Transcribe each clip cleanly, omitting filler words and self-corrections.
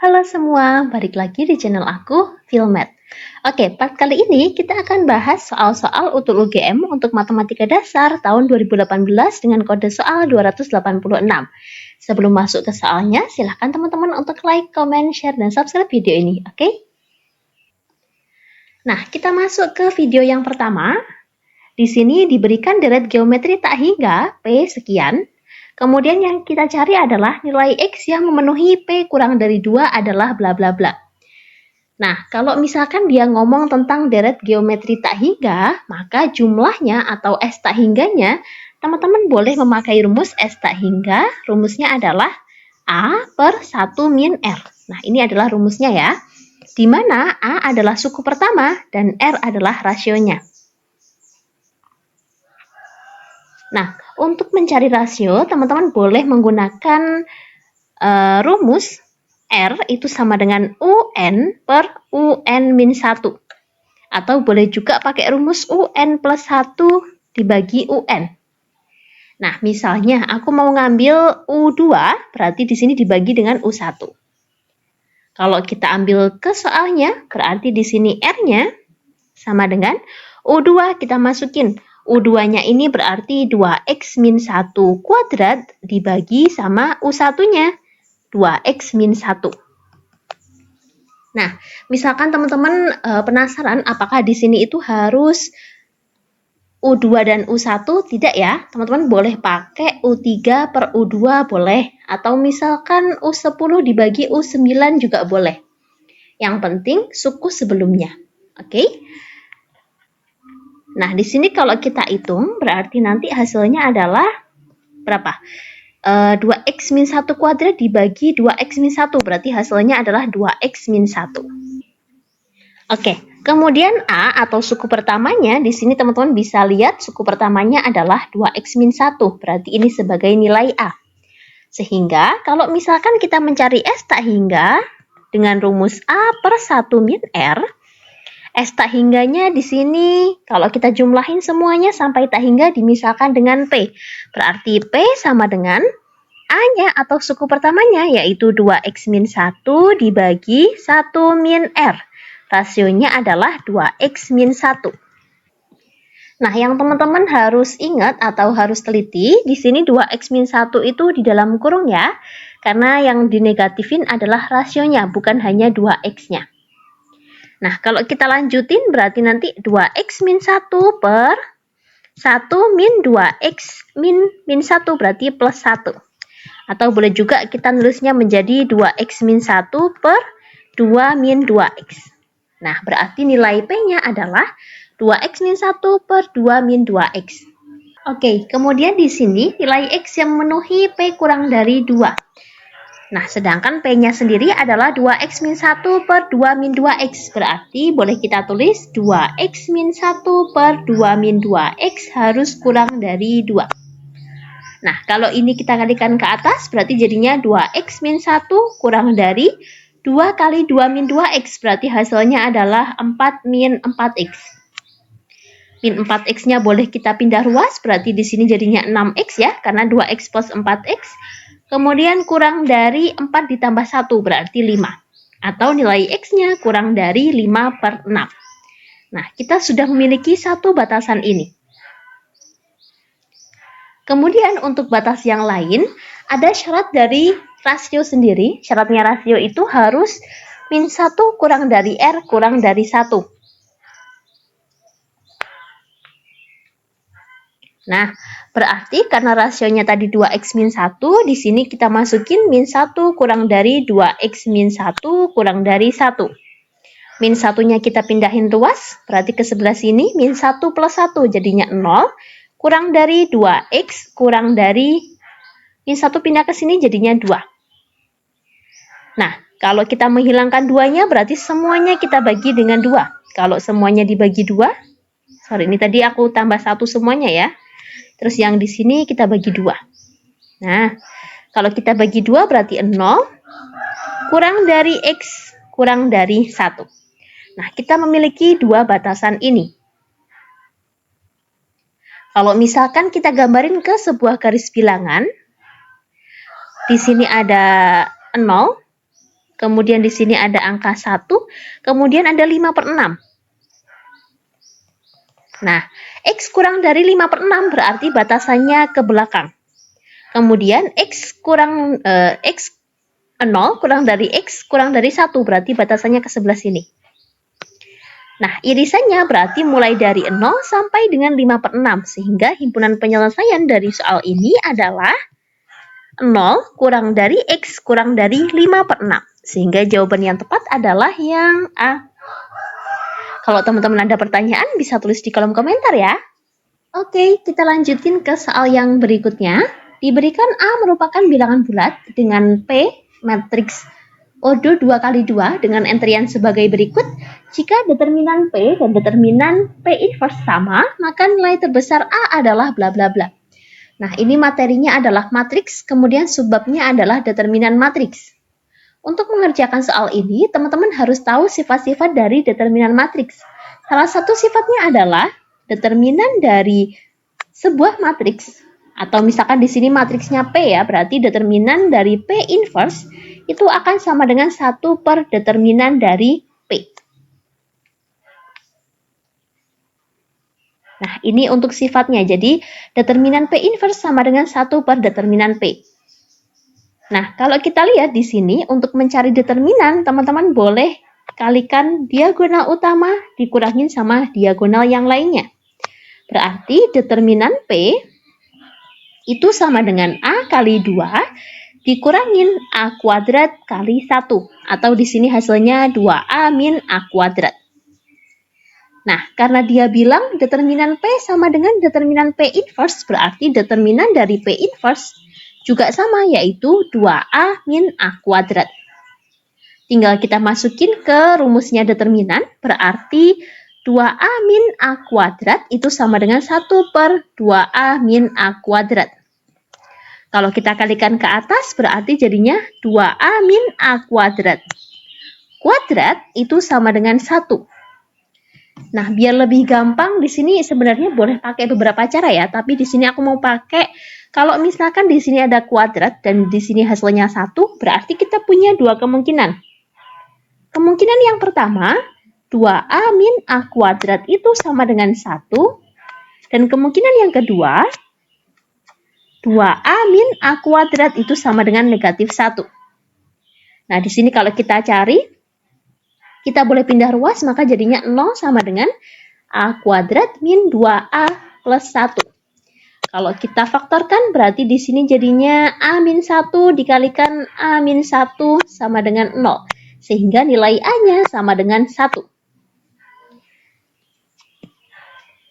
Halo semua, balik lagi di channel aku, Filmet. Oke, part kali ini kita akan bahas soal-soal utul UGM untuk matematika dasar tahun 2018 dengan kode soal 286. Sebelum masuk ke soalnya, silahkan teman-teman untuk like, comment, share, dan subscribe video ini, oke? Nah, kita masuk ke video yang pertama. Di sini diberikan deret geometri tak hingga P sekian. Kemudian yang kita cari adalah nilai X yang memenuhi P kurang dari 2 adalah bla bla bla. Nah, kalau misalkan dia ngomong tentang deret geometri tak hingga, maka jumlahnya atau S tak hingganya, teman-teman boleh memakai rumus S tak hingga. Rumusnya adalah A per 1 min R. Nah, ini adalah rumusnya ya. Di mana A adalah suku pertama dan R adalah rasionya. Nah, untuk mencari rasio, teman-teman boleh menggunakan rumus R itu sama dengan UN per UN min 1. Atau boleh juga pakai rumus UN plus 1 dibagi UN. Nah, misalnya aku mau ngambil U2, berarti di sini dibagi dengan U1. Kalau kita ambil ke soalnya, berarti di sini R-nya sama dengan U2 kita masukin. U2-nya ini berarti 2X min 1 kuadrat dibagi sama U1-nya, 2X min 1. Nah, misalkan teman-teman penasaran apakah di sini itu harus U2 dan U1, tidak ya. Teman-teman boleh pakai U3 per U2 boleh. Atau misalkan U10 dibagi U9 juga boleh. Yang penting suku sebelumnya. Oke? Nah, di sini kalau kita hitung, berarti nanti hasilnya adalah berapa? 2x min 1 kuadrat dibagi 2x min 1, berarti hasilnya adalah 2x min 1. Oke, kemudian A atau suku pertamanya, di sini teman-teman bisa lihat suku pertamanya adalah 2x min 1, berarti ini sebagai nilai A. Sehingga kalau misalkan kita mencari S tak hingga dengan rumus A per 1 min R, S tak hingganya di sini, kalau kita jumlahin semuanya sampai tak hingga dimisalkan dengan P. Berarti P sama dengan A-nya atau suku pertamanya, yaitu 2X min 1 dibagi 1 min R. Rasionya adalah 2X min 1. Nah, yang teman-teman harus ingat atau harus teliti, di sini 2X min 1 itu di dalam kurung ya, karena yang dinegatifin adalah rasionya, bukan hanya 2X-nya. Nah, kalau kita lanjutin berarti nanti 2x min 1 per 1 min 2x min 1 berarti plus 1. Atau boleh juga kita nulisnya menjadi 2x min 1 per 2 min 2x. Nah, berarti nilai P-nya adalah 2x min 1 per 2 min 2x. Oke, kemudian di sini nilai X yang memenuhi P kurang dari 2. Nah, sedangkan P-nya sendiri adalah 2X min 1 per 2 min 2X. Berarti boleh kita tulis 2X min 1 per 2 min 2X harus kurang dari 2. Nah, kalau ini kita kalikan ke atas, berarti jadinya 2X min 1 kurang dari 2 kali 2 min 2X. Berarti hasilnya adalah 4 min 4X. Min 4X-nya boleh kita pindah ruas, berarti di sini jadinya 6X ya, karena 2X plus 4X. Kemudian kurang dari 4 ditambah 1 berarti 5. Atau nilai X-nya kurang dari 5 per 6. Nah, kita sudah memiliki satu batasan ini. Kemudian untuk batas yang lain, ada syarat dari rasio sendiri. Syaratnya rasio itu harus min 1 kurang dari R kurang dari 1. Nah, berarti karena rasionya tadi 2x min 1, di sini kita masukin min 1 kurang dari 2x min 1 kurang dari 1. Min 1-nya kita pindahin ruas, berarti ke sebelah sini min 1 plus 1 jadinya 0, kurang dari 2x kurang dari min 1 pindah ke sini jadinya 2. Nah, kalau kita menghilangkan 2-nya berarti semuanya kita bagi dengan 2. Kalau semuanya dibagi 2, ini tadi aku tambah 1 semuanya ya. Terus yang di sini kita bagi 2. Nah, kalau kita bagi 2 berarti 0 kurang dari X kurang dari 1. Nah, kita memiliki dua batasan ini. Kalau misalkan kita gambarin ke sebuah garis bilangan, di sini ada 0, kemudian di sini ada angka 1, kemudian ada 5/6. Nah, X kurang dari 5/6 berarti batasannya ke belakang. Kemudian X 0 kurang dari X kurang dari 1 berarti batasannya ke sebelah sini. Nah, irisannya berarti mulai dari 0 sampai dengan 5/6, sehingga himpunan penyelesaian dari soal ini adalah 0 kurang dari X kurang dari 5/6. Sehingga jawaban yang tepat adalah yang A. Kalau teman-teman ada pertanyaan, bisa tulis di kolom komentar ya. Oke, kita lanjutin ke soal yang berikutnya. Diberikan A merupakan bilangan bulat dengan P matriks ordo 2x2 dengan entrian sebagai berikut. Jika determinan P dan determinan P inverse sama, maka nilai terbesar A adalah bla bla bla. Nah, ini materinya adalah matriks, kemudian subbabnya adalah determinan matriks. Untuk mengerjakan soal ini, teman-teman harus tahu sifat-sifat dari determinan matriks. Salah satu sifatnya adalah determinan dari sebuah matriks, atau misalkan di sini matriksnya P ya, berarti determinan dari P inverse itu akan sama dengan 1 per determinan dari P. Nah, ini untuk sifatnya. Jadi, determinan P inverse sama dengan 1 per determinan P. Nah, kalau kita lihat di sini, untuk mencari determinan, teman-teman boleh kalikan diagonal utama dikurangin sama diagonal yang lainnya. Berarti determinan P itu sama dengan A kali 2 dikurangin A kuadrat kali 1. Atau di sini hasilnya 2A min A kuadrat. Nah, karena dia bilang determinan P sama dengan determinan P inverse, berarti determinan dari P inverse juga sama, yaitu 2A min A kuadrat. Tinggal kita masukin ke rumusnya determinan, berarti 2A min A kuadrat itu sama dengan 1 per 2A min A kuadrat. Kalau kita kalikan ke atas, berarti jadinya 2A min A kuadrat. Kuadrat itu sama dengan 1. Nah, biar lebih gampang, di sini sebenarnya boleh pakai beberapa cara ya, tapi di sini aku mau pakai kalau misalkan di sini ada kuadrat dan di sini hasilnya 1, berarti kita punya dua kemungkinan. Kemungkinan yang pertama, 2A min A kuadrat itu sama dengan 1. Dan kemungkinan yang kedua, 2A min A kuadrat itu sama dengan negatif 1. Nah, di sini kalau kita cari, kita boleh pindah ruas, maka jadinya 0 sama dengan A kuadrat min 2A plus 1. Kalau kita faktorkan, berarti di sini jadinya A-1 dikalikan A-1 sama dengan 0. Sehingga nilai A-nya sama dengan 1.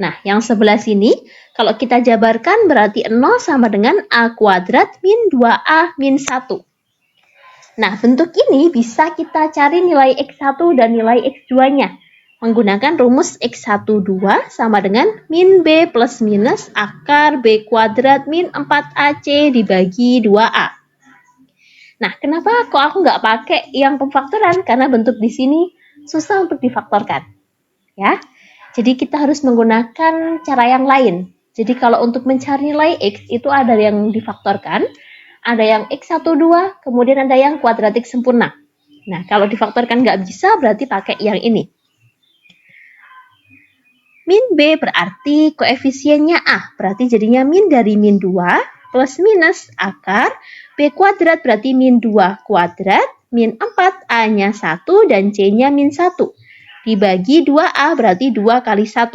Nah, yang sebelah sini, kalau kita jabarkan, berarti 0 sama dengan A kuadrat min 2A min 1. Nah, bentuk ini bisa kita cari nilai X1 dan nilai X2-nya. Menggunakan rumus X12 sama dengan min B plus minus akar B kuadrat min 4AC dibagi 2A. Nah, kenapa kok aku nggak pakai yang pemfaktoran? Karena bentuk di sini susah untuk difaktorkan. Ya, jadi kita harus menggunakan cara yang lain. Jadi kalau untuk mencari nilai X itu ada yang difaktorkan, ada yang X12, kemudian ada yang kuadratik sempurna. Nah, kalau difaktorkan nggak bisa, berarti pakai yang ini. Min B berarti koefisiennya A, berarti jadinya min dari min 2 plus minus akar B kuadrat berarti min 2 kuadrat, min 4 A-nya 1 dan C-nya min 1. Dibagi 2A berarti 2 kali 1.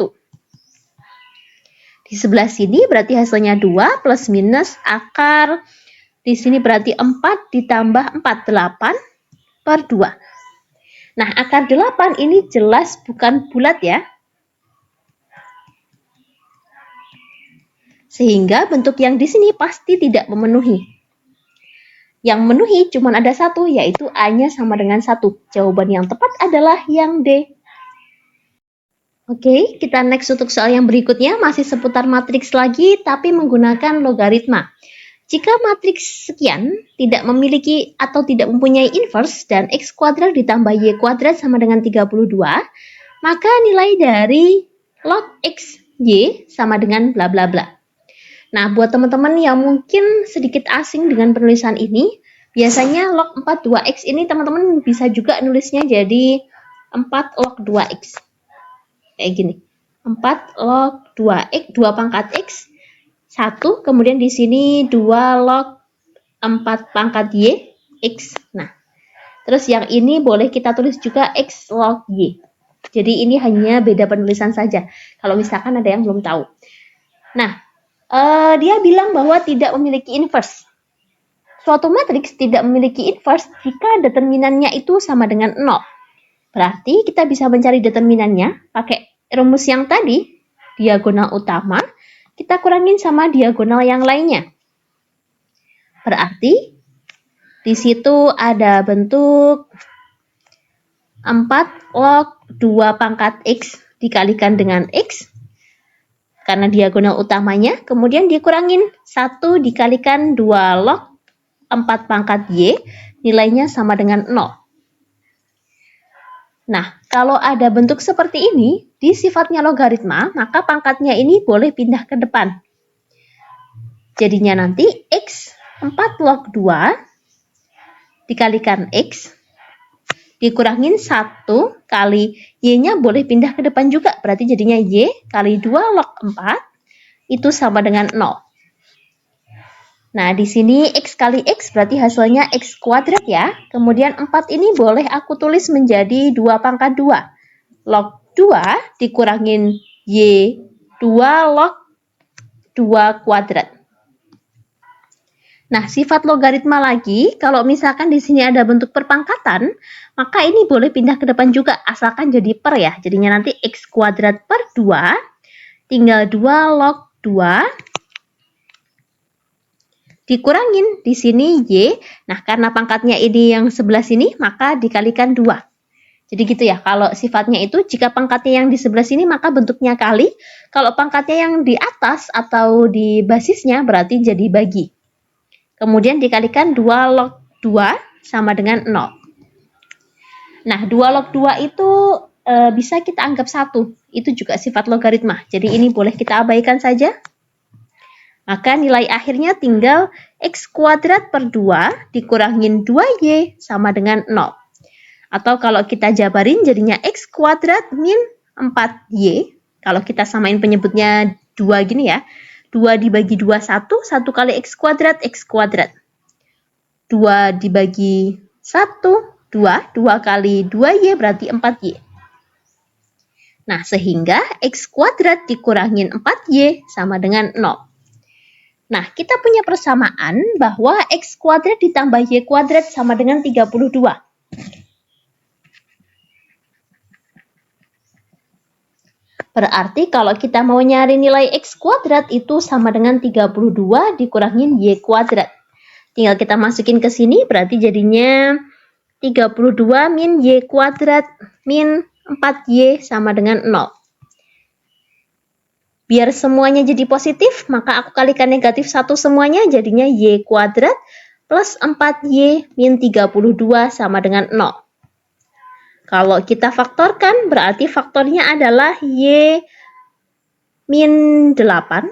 Di sebelah sini berarti hasilnya 2 plus minus akar, di sini berarti 4 ditambah 4, 8 per 2. Nah, akar 8 ini jelas bukan bulat ya. Sehingga bentuk yang di sini pasti tidak memenuhi. Yang memenuhi cuma ada 1, yaitu A-nya sama dengan 1. Jawaban yang tepat adalah yang D. Oke, kita next untuk soal yang berikutnya, masih seputar matriks lagi, tapi menggunakan logaritma. Jika matriks sekian tidak memiliki atau tidak mempunyai inverse dan X kuadrat ditambah Y kuadrat sama dengan 32, maka nilai dari log X, Y sama dengan bla bla bla. Nah, buat teman-teman yang mungkin sedikit asing dengan penulisan ini, Biasanya log 4 2x ini teman-teman bisa juga nulisnya jadi 4 log 2x. Kayak gini. 4 log 2x, 2 pangkat x, 1, kemudian di sini 2 log 4 pangkat y, x. Nah, terus yang ini boleh kita tulis juga x log y. Jadi ini hanya beda penulisan saja. Kalau misalkan ada yang belum tahu. Nah, dia bilang bahwa tidak memiliki inverse. Suatu matriks tidak memiliki inverse jika determinannya itu sama dengan 0. Berarti kita bisa mencari determinannya pakai rumus yang tadi, diagonal utama, kita kurangin sama diagonal yang lainnya. Berarti di situ ada bentuk 4 log 2 pangkat x dikalikan dengan x, karena diagonal utamanya, kemudian dikurangin 1 dikalikan 2 log 4 pangkat y, nilainya sama dengan 0. Nah, kalau ada bentuk seperti ini, di sifatnya logaritma, maka pangkatnya ini boleh pindah ke depan. Jadinya nanti x 4 log 2 dikalikan x, dikurangin 1 kali y-nya boleh pindah ke depan juga, berarti jadinya y kali 2 log 4 itu sama dengan 0. Nah, di sini x kali x berarti hasilnya x kuadrat ya. Kemudian 4 ini boleh aku tulis menjadi 2 pangkat 2. Log 2 dikurangin y 2 log 2 kuadrat. Nah, sifat logaritma lagi, kalau misalkan di sini ada bentuk perpangkatan, maka ini boleh pindah ke depan juga, asalkan jadi per ya. Jadinya nanti x kuadrat per 2, tinggal 2 log 2, dikurangin di sini y. Nah, karena pangkatnya ini yang sebelah sini, maka dikalikan 2. Jadi gitu ya, kalau sifatnya itu jika pangkatnya yang di sebelah sini maka bentuknya kali, kalau pangkatnya yang di atas atau di basisnya berarti jadi bagi. Kemudian dikalikan 2 log 2 sama dengan 0. Nah, 2 log 2 itu bisa kita anggap 1. Itu juga sifat logaritma. Jadi ini boleh kita abaikan saja. Maka nilai akhirnya tinggal x kuadrat per 2 dikurangin 2y sama dengan 0. Atau kalau kita jabarin jadinya x kuadrat min 4y. Kalau kita samain penyebutnya 2 gini ya. 2 dibagi 2, 1. 1 kali x kuadrat, x kuadrat. 2 dibagi 1, 2. 2 kali 2y berarti 4y. Nah, sehingga x kuadrat dikurangin 4y sama dengan 0. Nah, kita punya persamaan bahwa x kuadrat ditambah y kuadrat sama dengan 32. Berarti kalau kita mau nyari nilai x kuadrat itu sama dengan 32 dikurangin y kuadrat. Tinggal kita masukin ke sini, berarti jadinya 32 min y kuadrat min 4y sama dengan 0. Biar semuanya jadi positif, maka aku kalikan negatif 1 semuanya, jadinya y kuadrat plus 4y min 32 sama dengan 0. Kalau kita faktorkan, berarti faktornya adalah y min 8.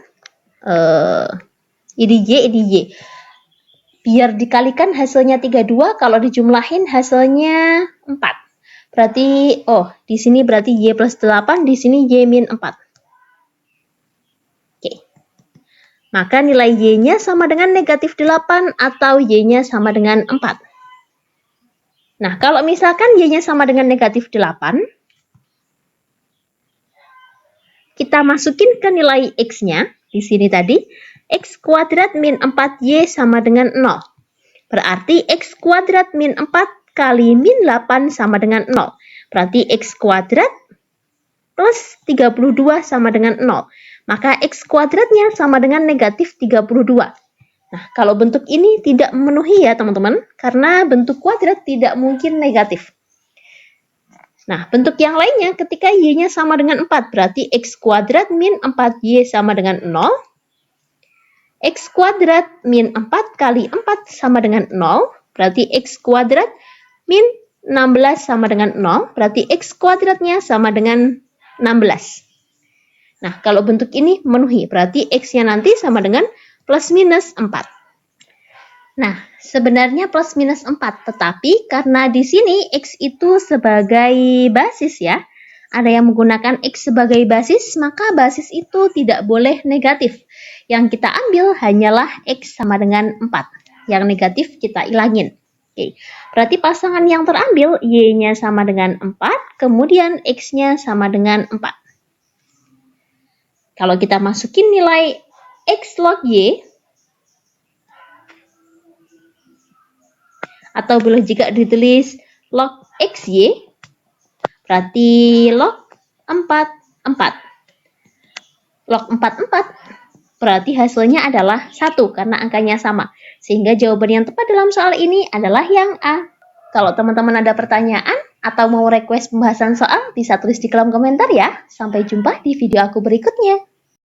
Ini y. Biar dikalikan hasilnya 32, kalau dijumlahin hasilnya 4. Berarti, di sini berarti y plus 8, di sini y min 4. Maka nilai y-nya sama dengan negatif 8 atau y-nya sama dengan 4. Nah, kalau misalkan y-nya sama dengan negatif 8, kita masukin ke nilai x-nya, di sini tadi, x kuadrat min 4y sama dengan 0. Berarti x kuadrat min 4 kali min 8 sama dengan 0. Berarti x kuadrat plus 32 sama dengan 0. Maka x kuadratnya sama dengan negatif 32. Nah, kalau bentuk ini tidak memenuhi ya teman-teman, karena bentuk kuadrat tidak mungkin negatif. Nah, bentuk yang lainnya ketika y-nya sama dengan 4, berarti x kuadrat min 4y sama dengan 0. X kuadrat min 4 kali 4 sama dengan 0, berarti x kuadrat min 16 sama dengan 0, berarti x kuadratnya sama dengan 16. Nah, kalau bentuk ini memenuhi, berarti x-nya nanti sama dengan plus minus 4. Nah, sebenarnya plus minus 4, tetapi karena di sini X itu sebagai basis ya, ada yang menggunakan X sebagai basis, maka basis itu tidak boleh negatif. Yang kita ambil hanyalah X sama dengan 4. Yang negatif kita ilangin. Oke, berarti pasangan yang terambil Y-nya sama dengan 4, kemudian X-nya sama dengan 4. Kalau kita masukin nilai X log Y, atau boleh juga ditulis log XY, berarti log 4, 4. Log 4, 4, berarti hasilnya adalah 1 karena angkanya sama. Sehingga jawaban yang tepat dalam soal ini adalah yang A. Kalau teman-teman ada pertanyaan atau mau request pembahasan soal, bisa tulis di kolom komentar ya. Sampai jumpa di video aku berikutnya.